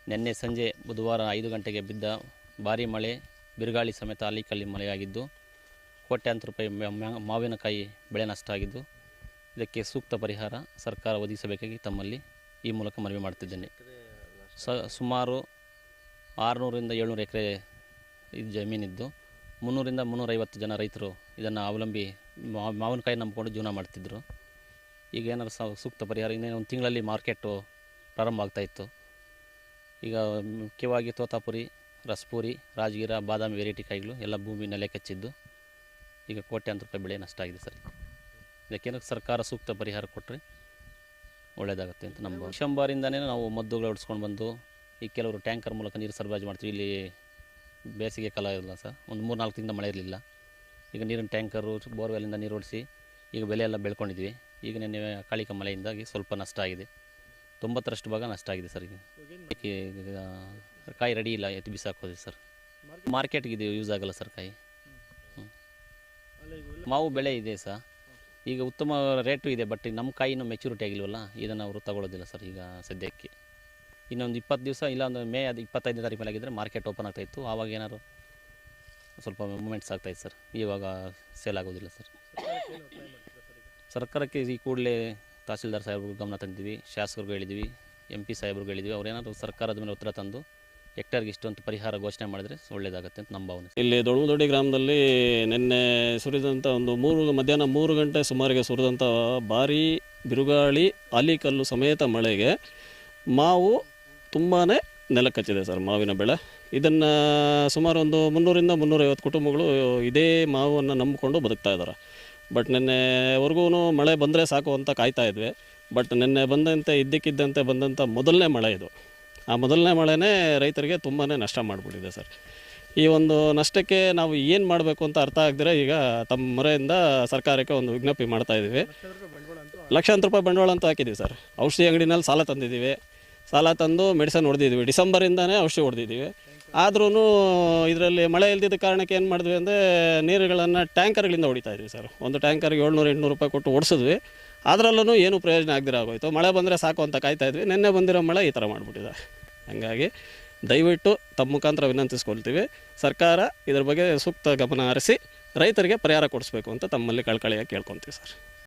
ನಿನ್ನೆ ಸಂಜೆ ಬುಧವಾರ 5 ಗಂಟೆಗೆ ಬಿದ್ದ ಭಾರೀ ಮಳೆ, ಬಿರುಗಾಳಿ ಸಮೇತ ಆಲಿಕಲ್ಲಿ ಮಳೆಯಾಗಿದ್ದು ಕೋಟ್ಯಾಂತರ ರೂಪಾಯಿ ಮಾವಿನಕಾಯಿ ಬೆಳೆ ನಷ್ಟ ಆಗಿದ್ದು, ಇದಕ್ಕೆ ಸೂಕ್ತ ಪರಿಹಾರ ಸರ್ಕಾರ ಒದಗಿಸಬೇಕಾಗಿ ತಮ್ಮಲ್ಲಿ ಈ ಮೂಲಕ ಮನವಿ ಮಾಡ್ತಿದ್ದೇನೆ. ಸುಮಾರು 600ರಿಂದ 700 ಎಕರೆ ಜಮೀನಿದ್ದು 300ರಿಂದ 350 ಜನ ರೈತರು ಇದನ್ನು ಅವಲಂಬಿ ಮಾವಿನಕಾಯಿ ನಂಬಿಕೊಂಡು ಜೀವನ ಮಾಡ್ತಿದ್ದರು. ಈಗ ಏನಾದ್ರು ಸೂಕ್ತ ಪರಿಹಾರ, ಇನ್ನೇನು ಒಂದು ತಿಂಗಳಲ್ಲಿ ಮಾರ್ಕೆಟು ಪ್ರಾರಂಭ ಆಗ್ತಾಯಿತ್ತು. ಈಗ ಮುಖ್ಯವಾಗಿ ತೋತಾಪುರಿ, ರಸಪುರಿ, ರಾಜಗಿರ, ಬಾದಾಮಿ ವೆರೈಟಿ ಕಾಯಿಗಳು ಎಲ್ಲ ಭೂಮಿ ನೆಲೆ ಕಚ್ಚಿದ್ದು ಈಗ ಕೋಟ್ಯಾಂತರ ರೂಪಾಯಿ ಬೆಳೆ ನಷ್ಟ ಆಗಿದೆ ಸರ್. ಇದಕ್ಕೇನಾದ್ರು ಸರ್ಕಾರ ಸೂಕ್ತ ಪರಿಹಾರ ಕೊಟ್ಟರೆ ಒಳ್ಳೆಯದಾಗುತ್ತೆ ಅಂತ ನಮ್ಮ ಡಿಸೆಂಬರಿಂದನೇ ನಾವು ಮದ್ದುಗಳು ಹೊಡ್ಸ್ಕೊಂಡು ಬಂದು ಈಗ ಕೆಲವರು ಟ್ಯಾಂಕರ್ ಮೂಲಕ ನೀರು ಸರಬರಾಜು ಮಾಡ್ತೀವಿ. ಇಲ್ಲಿ ಬೇಸಿಗೆ ಕಾಲ ಇಲ್ಲ ಸರ್, ಒಂದು 3-4 ತಿಂಗಳಿಂದ ಮಳೆ ಇರಲಿಲ್ಲ. ಈಗ ನೀರಿನ ಟ್ಯಾಂಕರು, ಬೋರ್ವೆಲ್ಲಿಂದ ನೀರು ಓಡಿಸಿ ಈಗ ಬೆಲೆ ಎಲ್ಲ ಬೆಳ್ಕೊಂಡಿದ್ವಿ. ಈಗ ನಿನ್ನೆ ಅಕಾಲಿಕ ಮಳೆಯಿಂದಾಗಿ ಸ್ವಲ್ಪ ನಷ್ಟ ಆಗಿದೆ, 90% ಭಾಗ ನಷ್ಟ ಆಗಿದೆ ಸರ್. ಈಗ ಕಾಯಿ ರೆಡಿ ಇಲ್ಲ, ಎತ್ತು ಬಿಸಾಕೋದು ಸರ್. ಮಾರ್ಕೆಟ್ಗೆ ಇದು ಯೂಸ್ ಆಗಲ್ಲ ಸರ್ ಕಾಯಿ. ಮಾವು ಬೆಳೆ ಇದೆ ಸರ್, ಈಗ ಉತ್ತಮ ರೇಟು ಇದೆ. ಬಟ್ ನಮ್ಮ ಕಾಯಿನೂ ಮೆಚುರಿಟಿ ಆಗಿಲ್ವಲ್ಲ, ಇದನ್ನು ಅವರು ತಗೊಳ್ಳೋದಿಲ್ಲ ಸರ್ ಈಗ ಸದ್ಯಕ್ಕೆ. ಇನ್ನೊಂದು 20 ದಿವಸ, ಇಲ್ಲ ಒಂದು ಮೇ 25ನೇ ತಾರೀಕು ಮೇಲೆ ಆಗಿದ್ದರೆ ಮಾರ್ಕೆಟ್ ಓಪನ್ ಆಗ್ತಾಯಿತ್ತು. ಆವಾಗ ಏನಾದ್ರು ಸ್ವಲ್ಪ ಮೂಮೆಂಟ್ಸ್ ಆಗ್ತಾಯಿತ್ತು ಸರ್. ಇವಾಗ ಸೇಲ್ ಆಗೋದಿಲ್ಲ ಸರ್. ಸರ್ಕಾರಕ್ಕೆ ಈ ಕೂಡಲೇ ತಹಸೀಲ್ದಾರ್ ಸಾಹೇಬ್ರಿಗೆ ಗಮನ ತಂದಿದ್ವಿ, ಶಾಸಕರಿಗೆ ಹೇಳಿದ್ವಿ, MP ಸಾಹೇಬ್ರಿಗೆ ಹೇಳಿದ್ವಿ. ಅವ್ರೇನಾದ್ರು ಸರ್ಕಾರದ ಮೇಲೆ ಉತ್ತರ ತಂದು ಹೆಕ್ಟರ್ಗೆ ಇಷ್ಟೊಂದು ಪರಿಹಾರ ಘೋಷಣೆ ಮಾಡಿದರೆ ಒಳ್ಳೆಯದಾಗುತ್ತೆ ಅಂತ ನಮ್ಮ ಭಾವನೆ. ಇಲ್ಲಿ ದೊಡ್ಡಮುದೊಡ್ಡಿ ಗ್ರಾಮದಲ್ಲಿ ನಿನ್ನೆ ಸುರಿದಂಥ ಮಧ್ಯಾಹ್ನ 3 ಗಂಟೆ ಸುಮಾರಿಗೆ ಸುರಿದಂಥ ಭಾರೀ ಬಿರುಗಾಳಿ, ಆಲಿಕಲ್ಲು ಸಮೇತ ಮಳೆಗೆ ಮಾವು ತುಂಬಾ ನೆಲಕಚ್ಚಿದೆ ಸರ್. ಮಾವಿನ ಬೆಳೆ ಇದನ್ನು ಸುಮಾರು ಒಂದು 300ರಿಂದ 350 ಕುಟುಂಬಗಳು ಇದೇ ಮಾವನ್ನು ನಂಬಿಕೊಂಡು ಬದುಕ್ತಾ ಇದ್ದಾರೆ. ಬಟ್ ನಿನ್ನೆವರೆಗೂ ಮಳೆ ಬಂದರೆ ಸಾಕು ಅಂತ ಕಾಯ್ತಾ ಇದ್ವಿ. ಬಟ್ ನಿನ್ನೆ ಇದ್ದಕ್ಕಿದ್ದಂತೆ ಬಂದಂಥ ಮೊದಲನೇ ಮಳೆ ಇದು. ಆ ಮೊದಲನೇ ಮಳೆನೇ ರೈತರಿಗೆ ತುಂಬಾ ನಷ್ಟ ಮಾಡಿಬಿಟ್ಟಿದೆ ಸರ್. ಈ ಒಂದು ನಷ್ಟಕ್ಕೆ ನಾವು ಏನು ಮಾಡಬೇಕು ಅಂತ ಅರ್ಥ ಆಗದಿರ ಈಗ ತಮ್ಮ ಮೊರೆಯಿಂದ ಸರ್ಕಾರಕ್ಕೆ ಒಂದು ವಿಜ್ಞಪ್ತಿ ಮಾಡ್ತಾಯಿದ್ದೀವಿ. ಲಕ್ಷಾಂತರ ರೂಪಾಯಿ ಬಂಡವಾಳ ಅಂತೂ ಹಾಕಿದ್ದೀವಿ ಸರ್. ಔಷಧಿ ಅಂಗಡಿನಲ್ಲಿ ಸಾಲ ತಂದಿದ್ದೀವಿ, ಸಾಲ ತಂದು ಮೆಡಿಸನ್ ಹೊಡೆದಿದ್ದೀವಿ. ಡಿಸೆಂಬರಿಂದನೇ ಔಷಧಿ ಹೊಡೆದಿದ್ದೀವಿ. ಆದ್ರೂ ಇದರಲ್ಲಿ ಮಳೆ ಇಲ್ದಿದ್ದ ಕಾರಣಕ್ಕೆ ಏನು ಮಾಡಿದ್ವಿ ಅಂದರೆ ನೀರುಗಳನ್ನು ಟ್ಯಾಂಕರ್ಗಳಿಂದ ಹೊಡಿತಾ ಇದ್ವಿ ಸರ್. ಒಂದು ಟ್ಯಾಂಕರ್ಗೆ 700-800 ರೂಪಾಯಿ ಕೊಟ್ಟು ಓಡಿಸಿದ್ವಿ. ಅದರಲ್ಲೂ ಏನೂ ಪ್ರಯೋಜನ ಆಗದಿರ ಆಗೋಯ್ತು. ಮಳೆ ಬಂದರೆ ಸಾಕು ಅಂತ ಕಾಯ್ತಾ ಇದ್ವಿ. ನಿನ್ನೆ ಬಂದಿರೋ ಮಳೆ ಈ ಥರ ಮಾಡಿಬಿಟ್ಟಿದೆ. ಹಾಗಾಗಿ ದಯವಿಟ್ಟು ತಮ್ಮ ಮುಖಾಂತರ ವಿನಂತಿಸ್ಕೊಳ್ತೀವಿ, ಸರ್ಕಾರ ಇದ್ರ ಬಗ್ಗೆ ಸೂಕ್ತ ಗಮನ ಹರಿಸಿ ರೈತರಿಗೆ ಪರಿಹಾರ ಕೊಡಿಸ್ಬೇಕು ಅಂತ ತಮ್ಮಲ್ಲಿ ಕಳಕಳಿಯಾಗಿ ಕೇಳ್ಕೊತೀವಿ ಸರ್.